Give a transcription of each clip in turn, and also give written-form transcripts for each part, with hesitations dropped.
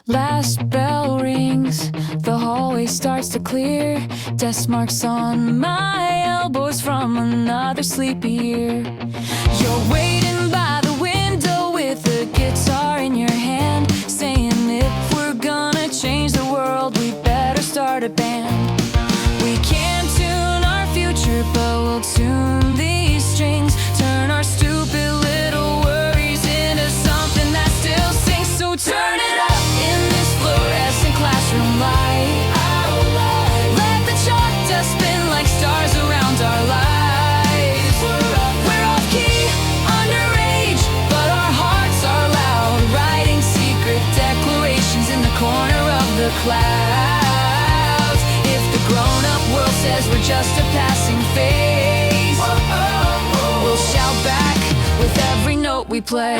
Last bell rings, the hallway starts to clear. Desk marks on my elbows from another sleepy year. You're waiting by the window with a guitar in your hand, saying if we're gonna change the world, we better start a band. We can't tune our future, but we'll tune these strings. Turn our stupid little worries into something that still sings. So turn it up in this fluorescent classroom light. Let the chalk dust spin like stars around our lives. We're off key, underage, but our hearts are loud, writing secret declarations in the corner of the clouds. If the grown-up world says we're just a passing phase, we'll shout back with every note we play.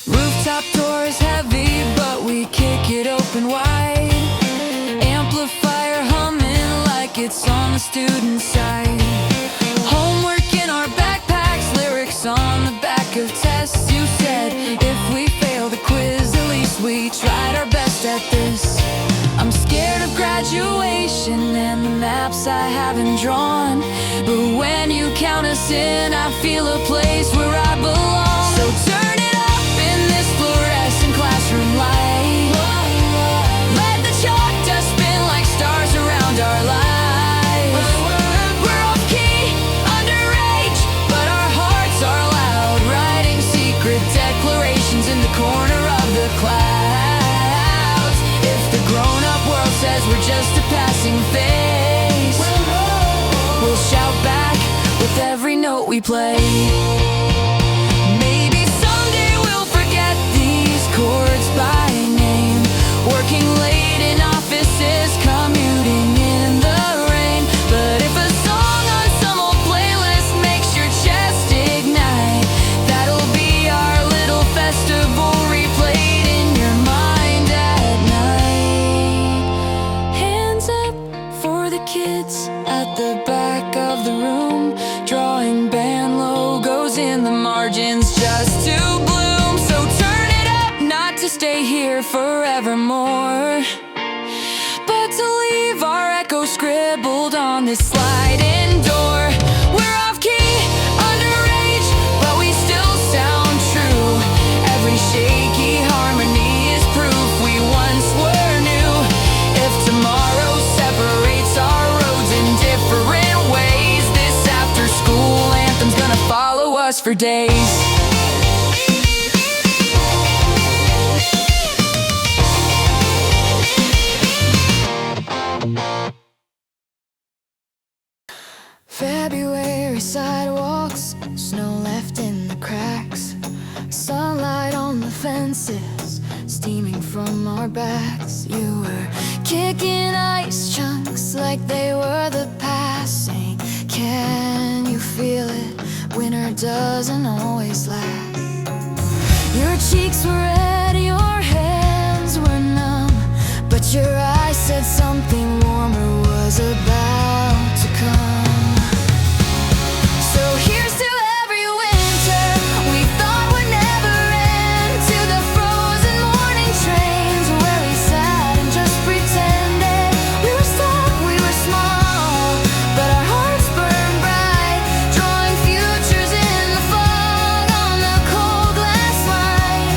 Rooftop doors heavy, but we kick it open wide. Amplifier humming like it's on the student side. Homework in our backpacks, lyrics on the back of tests. You said if we fail the quiz, at least we tried our best at this. I'm scared of graduation and the maps I haven't drawn, but when you count us in, I feel a place where I belong. So turn it up in this fluorescent classroom light. Let the chalk dust spin like stars around our lives. We're off key, underage, but our hearts are loud, writing secret declarations in the corner of the clouds. If the grown-up world says we're just a passing phase, we'll shout back with every note we play. Maybe someday we'll forget these chords by name, working late in offices, commuting in the rain. But if a song on some old playlist makes your chest ignite, that'll be our little festival replayed in your mind at night. Hands up for the kids at the back of the room, drawing band logos in the margins just to bloom. So turn it up, not to stay here forevermore, but to leave our echo scribbled on this sliding door. We're off key, underage, but we still sound true. Every shaky harmony is proof we once were new. If tomorrow separates our roads in different ways, this after-school anthem's gonna follow us for days. February sidewalks, snow left in the cracks, sunlight on the fences, steaming from our backs. You were kicking ice chunks like they were the past, saying, can you feel it? Winter doesn't always last. Your cheeks were red, your hands were numb, but your eyes said something warmer was about to come. So here's to every winter we thought would never end, to the frozen morning trains where we sat and just pretended we were stuck, we were small, but our hearts burned bright, drawing futures in the fog on the cold glass line.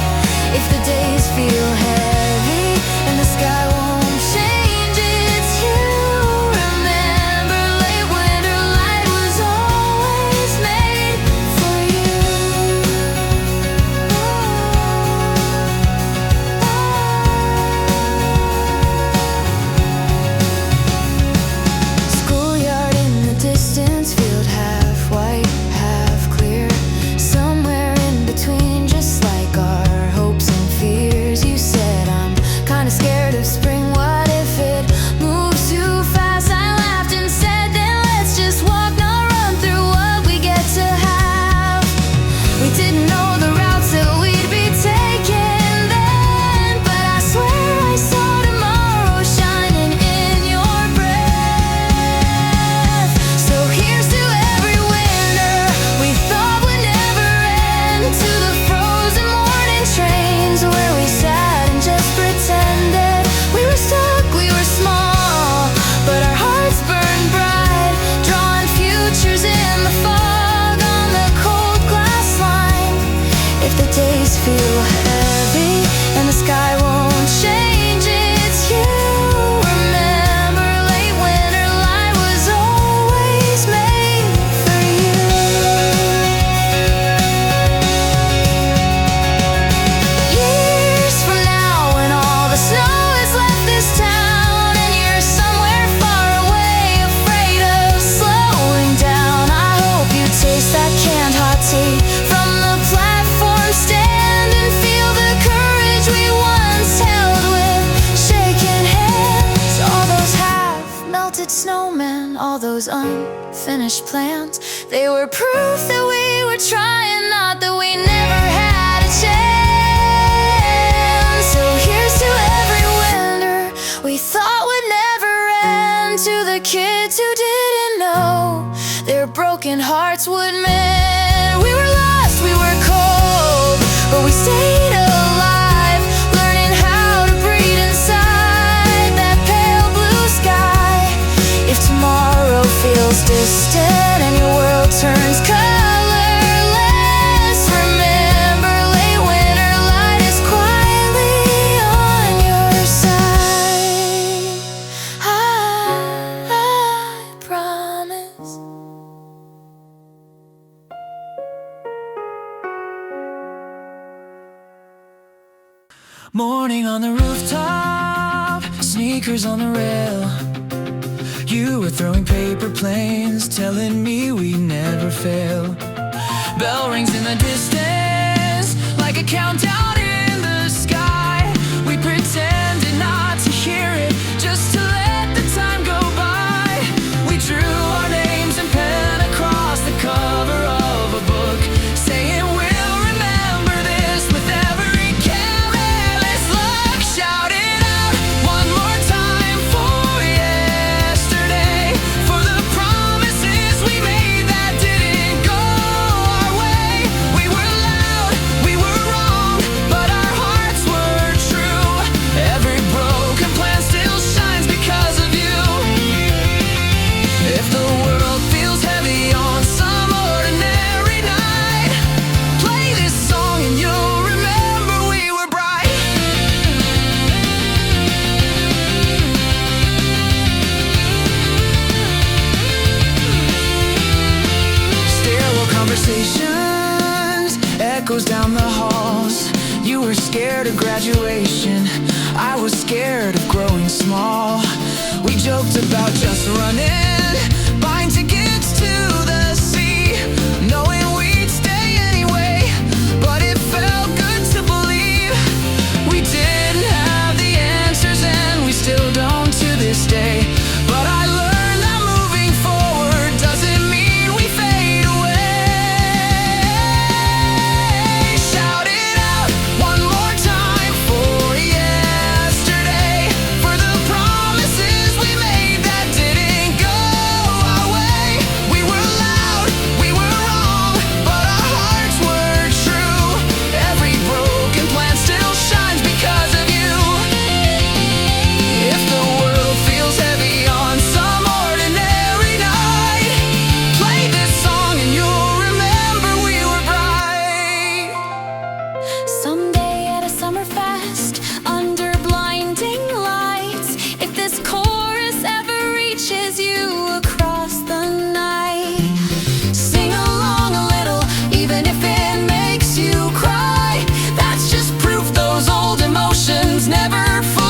finished plans. They were proof that we were trying, not that we never had a chance. So here's to every winter we thought would never end. To the kids who didn't know their broken hearts would mend. We were lost, we were cold, but we stayed alive, learning how to breathe inside that pale blue sky. If tomorrow feels distant and your world turns colorless, remember late winter light is quietly on your side. I promise. Morning on the rooftop, sneakers on the rail. You were throwing paper planes, telling me we never fail. Bell rings in the distance, like a countdown in the sky. We pretended not to hear it, just to let the time go by. We drew our names in pen across the cover of a book, saying we'll remember this with every careless look. Shout it out one more time for yesterday, for the promises we made that didn't go our way. We were loud, we were wrong, but our hearts were true. Every broken plan still shines because of you. If the world feels heavy on some ordinary night, play this song and you'll remember we were bright. Stairwell conversations, echoes down the halls. You were scared of graduation, I was scared of growing small. We joked about just running, buying tickets to the sea, knowing we'd stay anyway, but it felt good to believe. We didn't have the answers and we still don't to this day, but I learned that moving forward doesn't mean we fade away. Shout it out one more time for yesterday, for the promises we made that didn't go our way. We were loud, we were wrong, but our hearts were true. Every broken plan still shines because of you. If the world feels heavy on some ordinary night, play this song and you'll remember we were bright. Someday at a summer fest, under blinding lights, if this chorus ever reaches you across the night, sing along a little, even if it makes you cry. That's just proof those old emotions never fully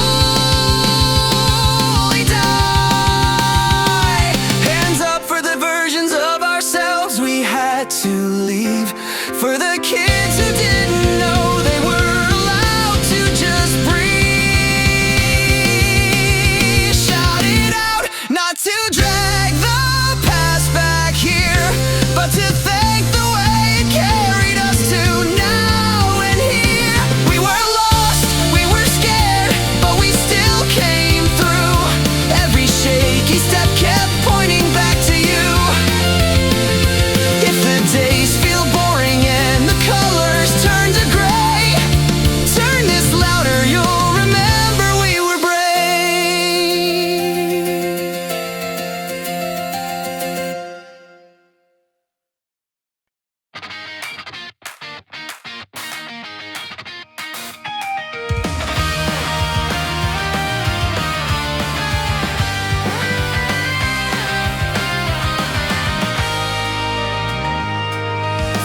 die. Hands up for the versions of ourselves we had to leave, for the kids who didn't know they were allowed to just breathe. Shout it out, not to drag the past back here, but to thank the way it carried us to now and here. We were lost, we were scared, but we still came through. Every shaky step kept pointing back to you. If the days feel boring and the colors turn to gray, turn this louder, you'll remember we were brave.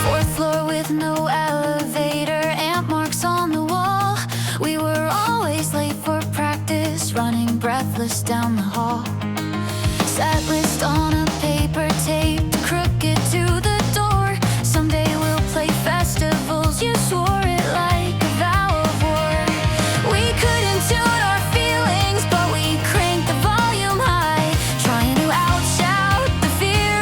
Fourth floor with no elevator, amp marks on the wall. We were always late for practice, running breathless down the hall. Setlist on a paper tape, crooked to the door. Someday we'll play festivals, you swore it like a vow of war. We couldn't tune our feelings, but we cranked the volume high, trying to outshout the fear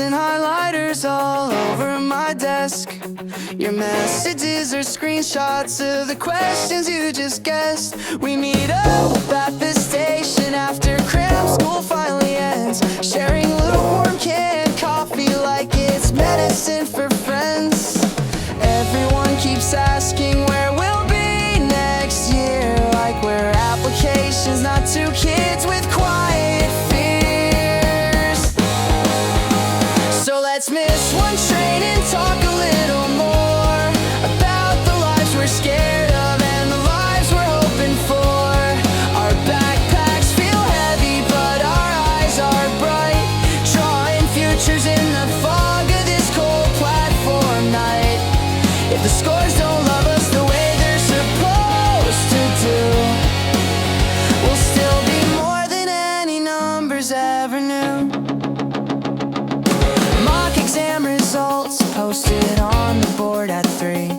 and highlighters all over my desk. Your messages are screenshots of the questions you just guessed. We meet up at the station after cram school finally ends, sharing lukewarm canned coffee like it's medicine for friends. Everyone keeps asking where we'll be next year, like we're applications, not two kids with quiet fears. So let's miss one train and talk a little more about the lives we're scared of and the lives we're hoping for. Our backpacks feel heavy, but our eyes are bright, drawing futures in the fog of this cold platform night. If the scores don't love us the way they're supposed to do, we'll still be more than any numbers ever knew. Mock exam results posted on the board at 3.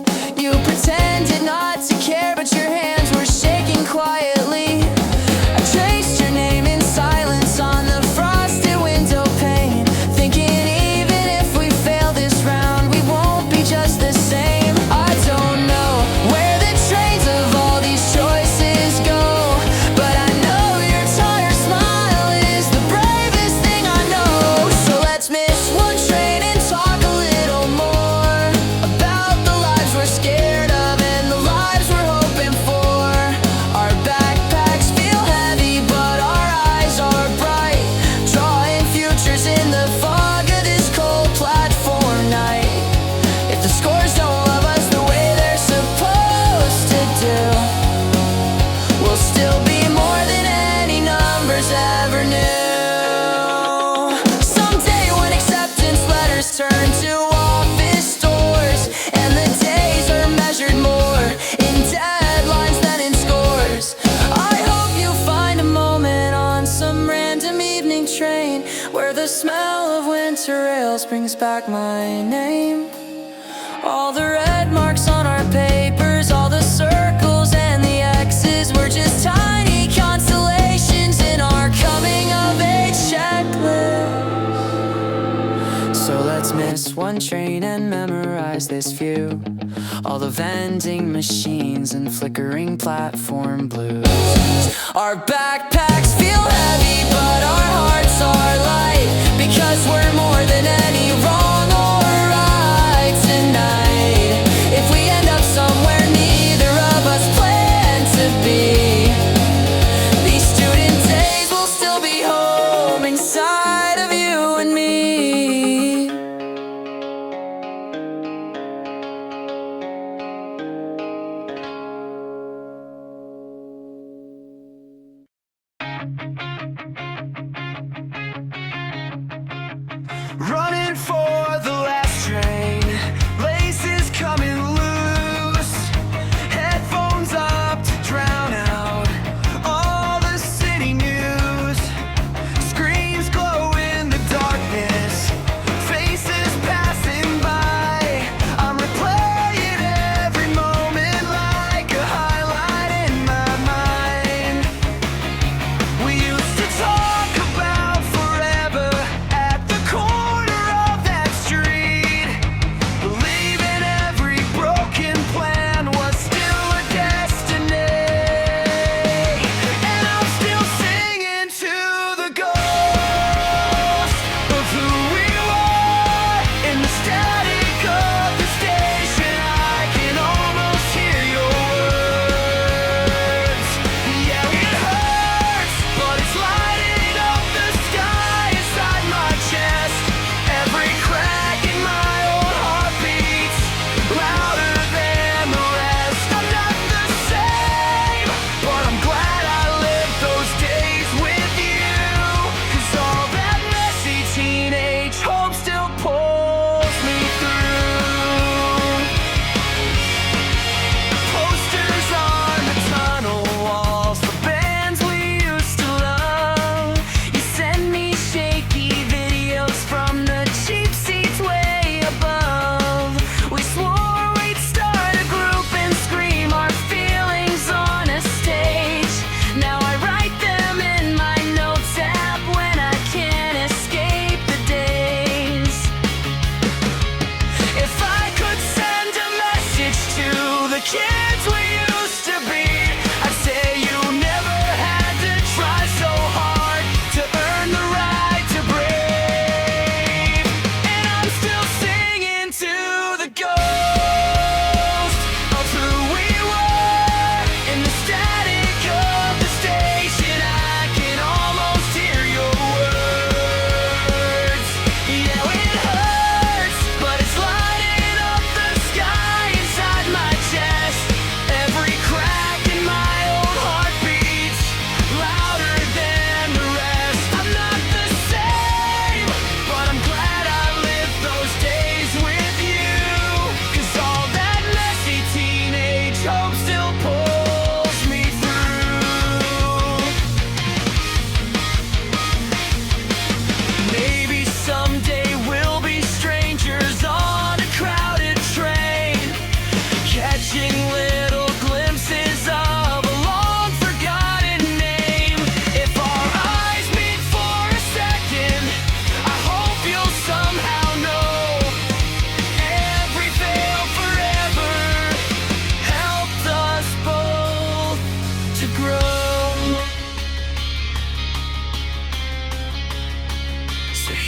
You pretended not to care, but your hands were shaking quietly. I traced your name in silence on the frosted window pane, thinking even if we fail this round, we won't be just the same. I don't know where the trains of all these choices go, but I know your tired smile is the bravest thing I know. So let's miss one train and talk a little more about the lives we're scared of and the lives we're hoping for. Our backpacks feel heavy, but our eyes are bright, drawing futures in the fog of this cold platform night. If the scores don't love us the way they're supposed to do, we'll still be more than any numbers ever knew. Someday when acceptance letters turn to office doors and the days are measured more in deadlines than in scores, I hope you find a moment on some random evening train where the smell of winter rails brings back my name. All the red marks on our papers, all the circles and the X's were just tiny constellations in our coming of age checklist. So let's miss one train and memorize this view, all the vending machines and flickering platform blues. Our backpacks feel heavy, but our hearts are light, because we're more than any wrong or right tonight. If we end up somewhere neither of us planned to be, these student days will still be home inside of you and me.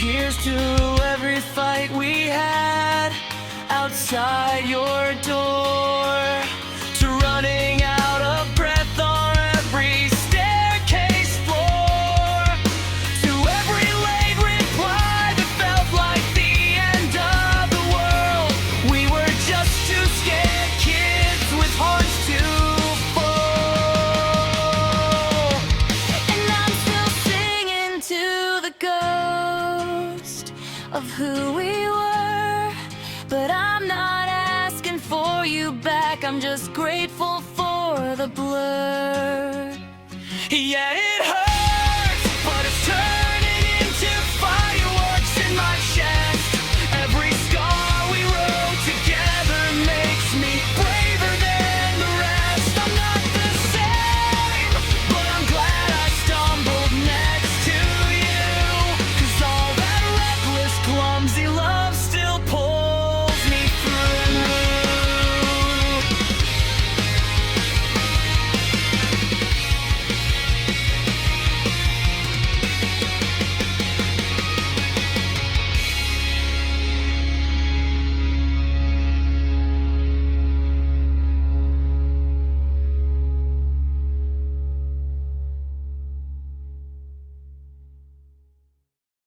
Here's to every fight we had outside your door, to running out of breath on every staircase floor, to every late reply that felt like the end of the world. We were just two scared kids with hearts too full. And I'm still singing to the ghost of who we were, but I'm not asking for you back. I'm just grateful for the blur. Yeah, it hurts.